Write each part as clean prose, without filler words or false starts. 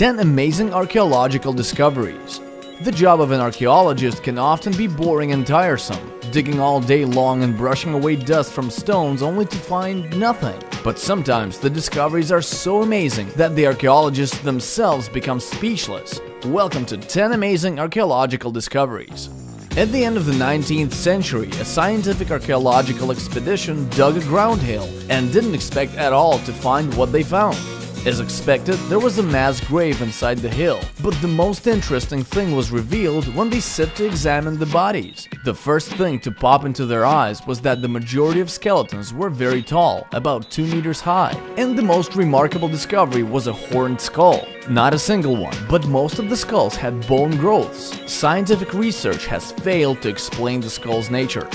10 amazing archaeological discoveries. The job of an archaeologist can often be boring and tiresome, digging all day long and brushing away dust from stones only to find nothing. But sometimes the discoveries are so amazing that the archaeologists themselves become speechless. Welcome to 10 amazing archaeological discoveries. At the end of the 19th century, a scientific archaeological expedition dug a ground hill and didn't expect at all to find what they found. As expected, there was a mass grave inside the hill, but the most interesting thing was revealed when they set to examine the bodies. The first thing to pop into their eyes was that the majority of skeletons were very tall, about 2 meters high, and the most remarkable discovery was a horned skull. Not a single one, but most of the skulls had bone growths. Scientific research has failed to explain the skull's nature.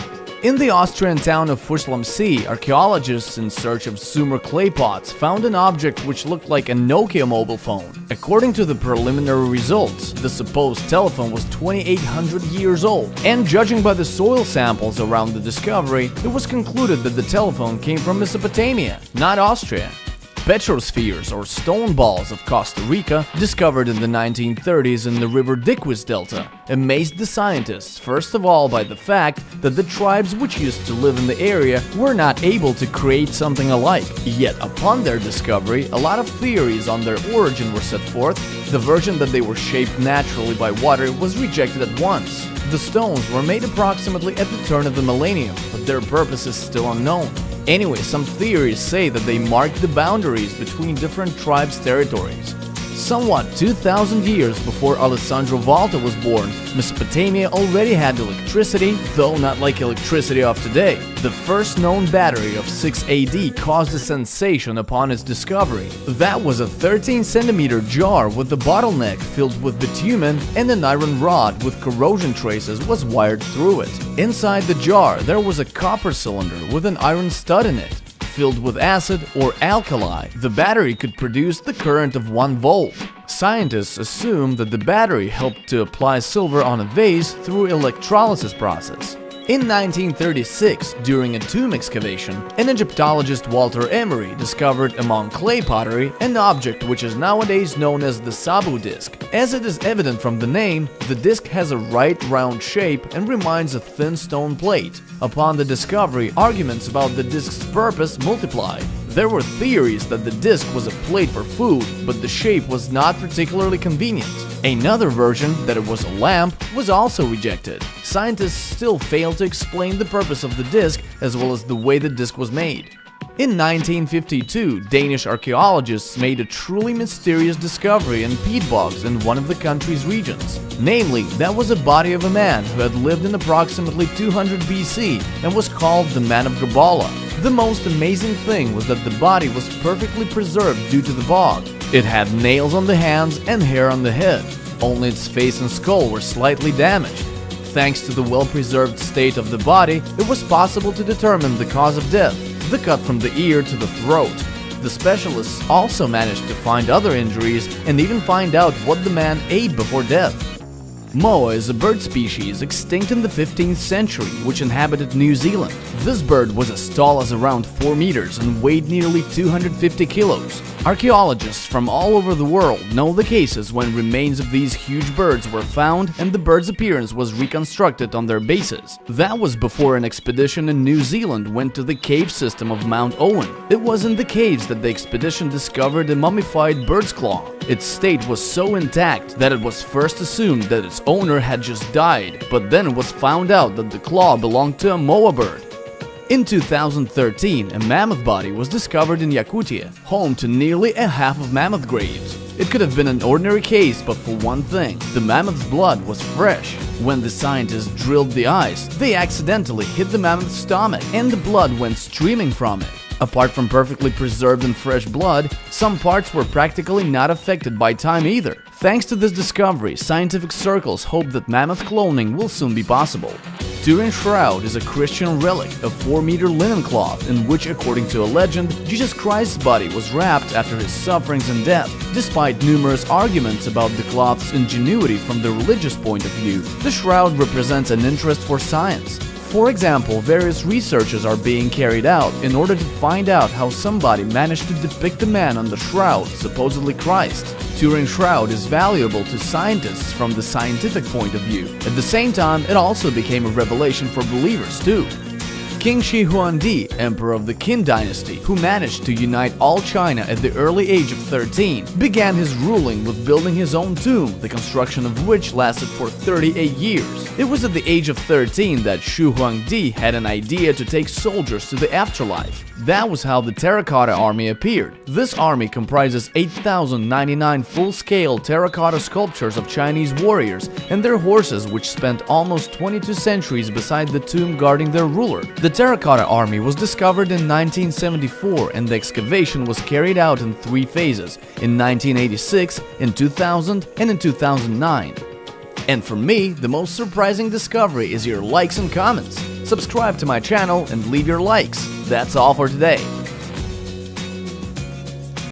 In the Austrian town of Fusslam, archaeologists in search of Sumer clay pots found an object which looked like a Nokia mobile phone. According to the preliminary results, the supposed telephone was 2,800 years old, and judging by the soil samples around the discovery, it was concluded that the telephone came from Mesopotamia, not Austria. Petrospheres, or stone balls of Costa Rica, discovered in the 1930s in the river Diquis Delta, amazed the scientists first of all by the fact that the tribes which used to live in the area were not able to create something alike. Yet upon their discovery, a lot of theories on their origin were set forth. The version that they were shaped naturally by water was rejected at once. The stones were made approximately at the turn of the millennium, but their purpose is still unknown. Anyway, some theories say that they marked the boundaries between different tribes' territories. Somewhat 2,000 years before Alessandro Volta was born, Mesopotamia already had electricity, though not like electricity of today. The first known battery of 6 AD caused a sensation upon its discovery. That was a 13-centimeter jar with a bottleneck filled with bitumen, and an iron rod with corrosion traces was wired through it. Inside the jar, there was a copper cylinder with an iron stud in it. Filled with acid or alkali, the battery could produce the current of 1 volt. Scientists assume that the battery helped to apply silver on a vase through electrolysis process. In 1936, during a tomb excavation, an Egyptologist Walter Emery discovered among clay pottery an object which is nowadays known as the Sabu disc. As it is evident from the name, the disc has a right round shape and reminds a thin stone plate. Upon the discovery, arguments about the disc's purpose multiplied. There were theories that the disc was a plate for food, but the shape was not particularly convenient. Another version, that it was a lamp, was also rejected. Scientists still fail to explain the purpose of the disc as well as the way the disc was made. In 1952, Danish archaeologists made a truly mysterious discovery in peat bogs in one of the country's regions. Namely, that was a body of a man who had lived in approximately 200 BC and was called the Man of Goalpara. The most amazing thing was that the body was perfectly preserved due to the bog. It had nails on the hands and hair on the head. Only its face and skull were slightly damaged. Thanks to the well-preserved state of the body, it was possible to determine the cause of death, the cut from the ear to the throat. The specialists also managed to find other injuries and even find out what the man ate before death. Moa is a bird species extinct in the 15th century which inhabited New Zealand. This bird was as tall as around 4 meters and weighed nearly 250 kilos. Archaeologists from all over the world know the cases when remains of these huge birds were found and the bird's appearance was reconstructed on their bases. That was before an expedition in New Zealand went to the cave system of Mount Owen. It was in the caves that the expedition discovered a mummified bird's claw. Its state was so intact that it was first assumed that its owner had just died, but then it was found out that the claw belonged to a moa bird. In 2013, a mammoth body was discovered in Yakutia, home to nearly a half of mammoth graves. It could have been an ordinary case, but for one thing, the mammoth's blood was fresh. When the scientists drilled the ice, they accidentally hit the mammoth's stomach, and the blood went streaming from it. Apart from perfectly preserved and fresh blood, some parts were practically not affected by time either. Thanks to this discovery, scientific circles hope that mammoth cloning will soon be possible. Turin Shroud is a Christian relic, a 4-meter linen cloth in which, according to a legend, Jesus Christ's body was wrapped after his sufferings and death. Despite numerous arguments about the cloth's ingenuity from the religious point of view, the shroud represents an interest for science. For example, various researches are being carried out in order to find out how somebody managed to depict the man on the shroud, supposedly Christ. Turin's shroud is valuable to scientists from the scientific point of view. At the same time, it also became a revelation for believers too. King Shi Huangdi, emperor of the Qin dynasty, who managed to unite all China at the early age of 13, began his ruling with building his own tomb, the construction of which lasted for 38 years. It was at the age of 13 that Shi Huangdi had an idea to take soldiers to the afterlife. That was how the Terracotta Army appeared. This army comprises 8,099 full-scale terracotta sculptures of Chinese warriors and their horses, which spent almost 22 centuries beside the tomb guarding their ruler. The Terracotta Army was discovered in 1974 and the excavation was carried out in 3 phases, in 1986, in 2000 and in 2009. And for me, the most surprising discovery is your likes and comments. Subscribe to my channel and leave your likes. That's all for today.